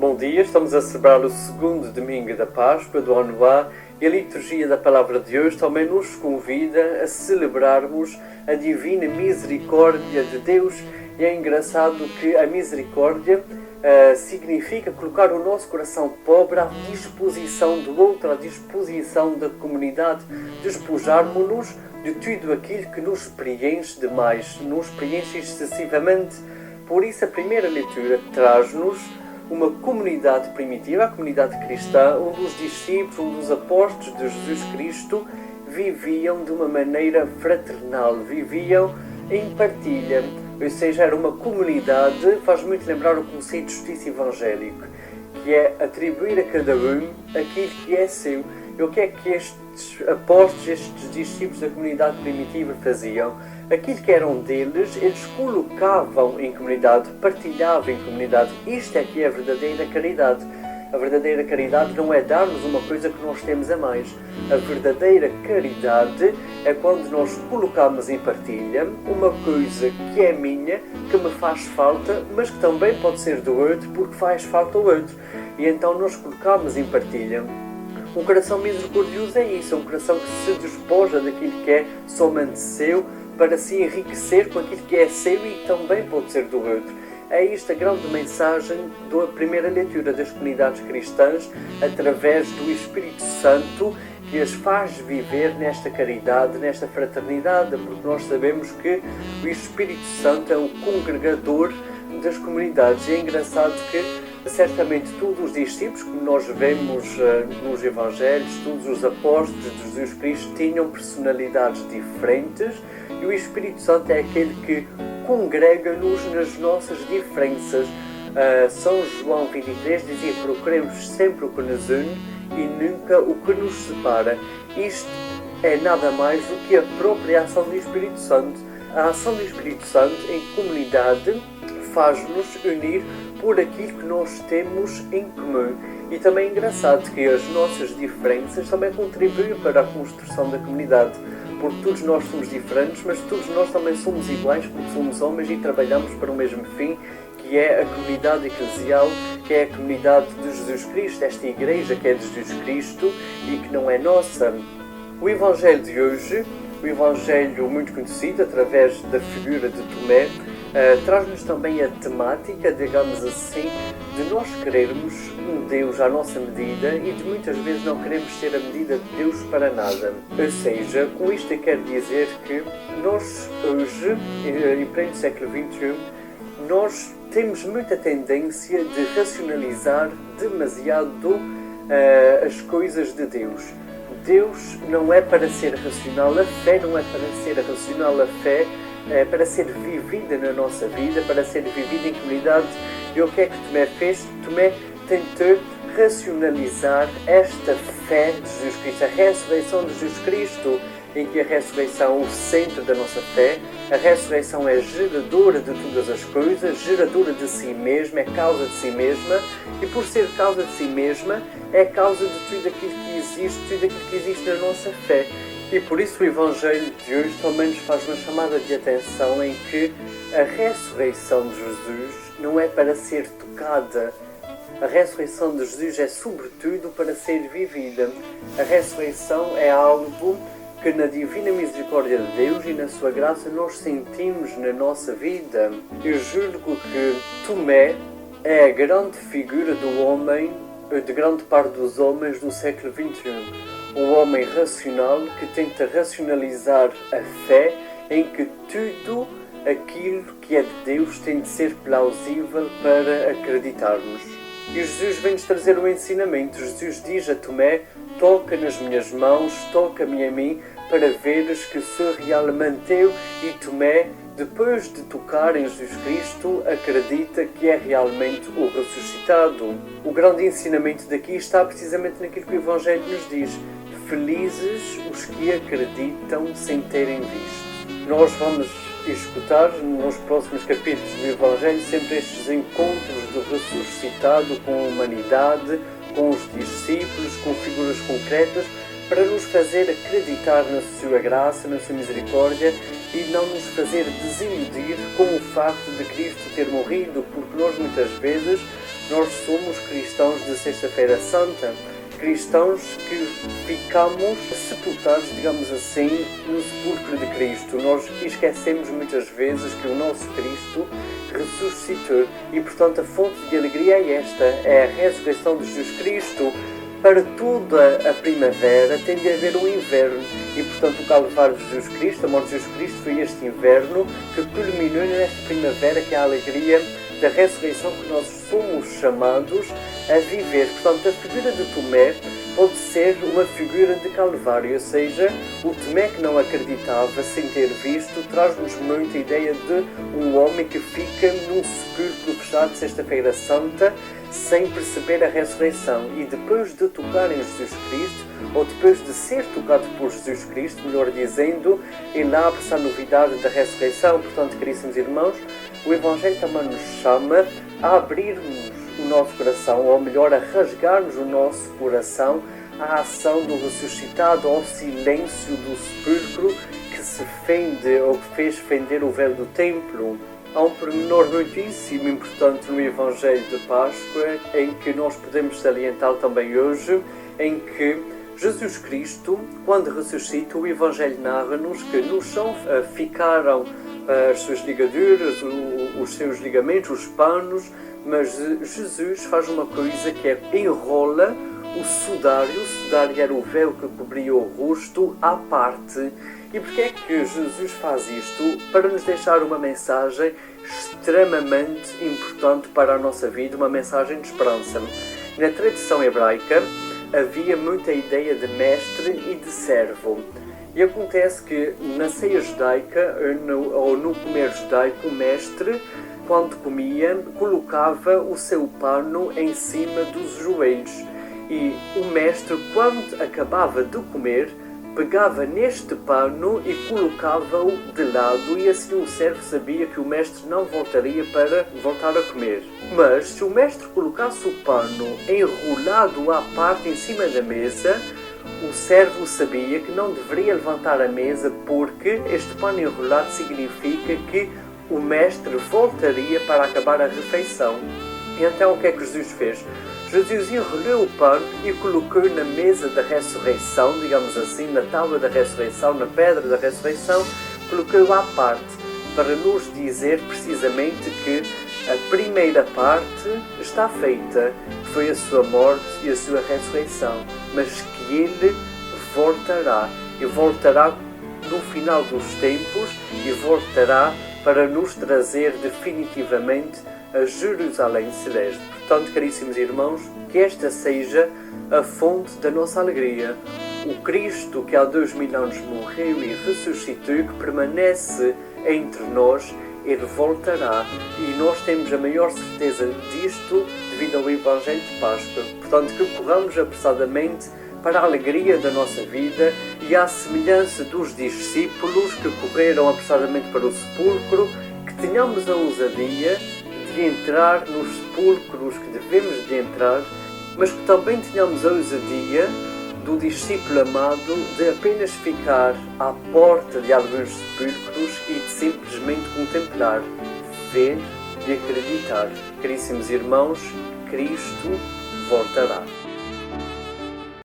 Bom dia, estamos a celebrar o segundo domingo da Páscoa do ano A e a liturgia da Palavra de hoje também nos convida a celebrarmos a divina misericórdia de Deus. E é engraçado que a misericórdia significa colocar o nosso coração pobre à disposição do outro, à disposição da comunidade, despojarmos-nos de tudo aquilo que nos preenche demais, nos preenche excessivamente. Por isso a primeira leitura traz-nos uma comunidade primitiva, a comunidade cristã, onde os discípulos, onde os apóstolos de Jesus Cristo viviam de uma maneira fraternal, viviam em partilha, ou seja, era uma comunidade. Faz muito lembrar o conceito de justiça evangélico, que é atribuir a cada um aquilo que é seu. E o que é que estes apóstolos, estes discípulos da comunidade primitiva faziam? Aquilo que eram deles, eles colocavam em comunidade, partilhavam em comunidade. Isto é que é a verdadeira caridade. A verdadeira caridade não é dar-nos uma coisa que nós temos a mais. A verdadeira caridade é quando nós colocamos em partilha uma coisa que é minha, que me faz falta, mas que também pode ser do outro, porque faz falta ao outro. E então nós colocamos em partilha. Um coração misericordioso é isso, é um coração que se despoja daquilo que é somente seu, para se enriquecer com aquilo que é seu e também pode ser do outro. É esta a grande mensagem da primeira leitura das comunidades cristãs, através do Espírito Santo, que as faz viver nesta caridade, nesta fraternidade, porque nós sabemos que o Espírito Santo é o congregador das comunidades. E é engraçado que certamente todos os discípulos, como nós vemos nos Evangelhos, todos os apóstolos de Jesus Cristo tinham personalidades diferentes, e o Espírito Santo é aquele que congrega-nos nas nossas diferenças. São João 23 dizia: procuremos sempre o que nos une e nunca o que nos separa. Isto é nada mais do que a própria ação do Espírito Santo. A ação do Espírito Santo em comunidade faz-nos unir por aquilo que nós temos em comum. E também é engraçado que as nossas diferenças também contribuem para a construção da comunidade, porque todos nós somos diferentes, mas todos nós também somos iguais, porque somos homens e trabalhamos para o mesmo fim, que é a comunidade eclesial, que é a comunidade de Jesus Cristo, esta igreja que é de Jesus Cristo e que não é nossa. O Evangelho de hoje, o Evangelho muito conhecido através da figura de Tomé, traz-nos também a temática, digamos assim, de nós querermos um Deus à nossa medida e de muitas vezes não queremos ser a medida de Deus para nada. Ou seja, com isto eu quero dizer que nós hoje, em pleno século XXI, nós temos muita tendência de racionalizar demasiado as coisas de Deus. Deus não é para ser racional, a fé não é para ser racional, a fé é para ser vivida na nossa vida, para ser vivida em comunidade. E o que é que Tomé fez? Tomé tentou racionalizar esta fé de Jesus Cristo, a ressurreição de Jesus Cristo, em que a ressurreição é o centro da nossa fé. A ressurreição é geradora de todas as coisas, geradora de si mesma, é causa de si mesma, e por ser causa de si mesma, é causa de tudo aquilo que existe, tudo aquilo que existe na nossa fé. E por isso o Evangelho de hoje também nos faz uma chamada de atenção em que a ressurreição de Jesus não é para ser tocada. A ressurreição de Jesus é sobretudo para ser vivida. A ressurreição é algo que na divina misericórdia de Deus e na sua graça nós sentimos na nossa vida. Eu julgo que Tomé é a grande figura do homem, de grande parte dos homens do século XXI. Um homem racional que tenta racionalizar a fé, em que tudo aquilo que é de Deus tem de ser plausível para acreditarmos. E Jesus vem-nos trazer um ensinamento. Jesus diz a Tomé: toca nas minhas mãos, toca-me a mim, para veres que sou realmente eu. E Tomé, depois de tocar em Jesus Cristo, acredita que é realmente o ressuscitado. O grande ensinamento daqui está precisamente naquilo que o Evangelho nos diz: felizes os que acreditam sem terem visto. Nós vamos escutar nos próximos capítulos do Evangelho sempre estes encontros do ressuscitado com a humanidade, com os discípulos, com figuras concretas, para nos fazer acreditar na sua graça, na sua misericórdia e não nos fazer desiludir com o facto de Cristo ter morrido, porque nós muitas vezes nós somos cristãos de Sexta-feira Santa, cristãos que ficamos sepultados, digamos assim, no sepulcro de Cristo. Nós esquecemos muitas vezes que o nosso Cristo ressuscitou e, portanto, a fonte de alegria é esta, é a ressurreição de Jesus Cristo. Para toda a primavera tem de haver um inverno e, portanto, o Calvário de Jesus Cristo, a morte de Jesus Cristo, foi este inverno que culminou nesta primavera, que é a alegria da ressurreição que nós somos chamados a viver. Portanto, a figura de Tomé pode ser uma figura de Calvário, ou seja, o Tomé que não acreditava sem ter visto traz-nos muito a ideia de um homem que fica num sepulcro fechado de Sexta-feira Santa sem perceber a ressurreição e depois de tocar em Jesus Cristo, ou depois de ser tocado por Jesus Cristo, melhor dizendo, ele abre-se à novidade da ressurreição. Portanto, caríssimos irmãos, o Evangelho também nos chama a abrirmos o nosso coração, ou melhor, a rasgarmos o nosso coração à ação do ressuscitado, ao silêncio do sepulcro que se fende, ou que fez fender o véu do templo. Há um pormenor muitíssimo importante no Evangelho de Páscoa, em que nós podemos salientar também hoje, em que Jesus Cristo, quando ressuscita, o Evangelho narra-nos que no chão ficaram as suas ligaduras, os seus ligamentos, os panos, mas Jesus faz uma coisa que é enrola o sudário era o véu que cobria o rosto, à parte. E porquê é que Jesus faz isto? Para nos deixar uma mensagem extremamente importante para a nossa vida, uma mensagem de esperança. Na tradição hebraica havia muita ideia de mestre e de servo. E acontece que na ceia judaica, ou no comer judaico, o mestre, quando comia, colocava o seu pano em cima dos joelhos. E o mestre, quando acabava de comer, pegava neste pano e colocava-o de lado, e assim o servo sabia que o mestre não voltaria para voltar a comer. Mas se o mestre colocasse o pano enrolado à parte em cima da mesa, o servo sabia que não deveria levantar a mesa, porque este pano enrolado significa que o mestre voltaria para acabar a refeição. E então o que é que Jesus fez? Jesus enrolou o pano e colocou na mesa da ressurreição, digamos assim, na tábua da ressurreição, na pedra da ressurreição, colocou à parte, para nos dizer precisamente que a primeira parte está feita, que foi a sua morte e a sua ressurreição, mas que ele voltará, e voltará no final dos tempos, e voltará para nos trazer definitivamente a Jerusalém Celeste. Portanto, caríssimos irmãos, que esta seja a fonte da nossa alegria. O Cristo que há 2000 anos morreu e ressuscitou, que permanece entre nós, ele voltará. E nós temos a maior certeza disto devido ao Evangelho de Páscoa. Portanto, que corramos apressadamente para a alegria da nossa vida e à semelhança dos discípulos que correram apressadamente para o sepulcro, que tenhamos a ousadia de entrar nos sepulcros que devemos de entrar, mas que também tenhamos a ousadia do discípulo amado de apenas ficar à porta de alguns sepulcros e de simplesmente contemplar, ver e acreditar. Caríssimos irmãos, Cristo voltará.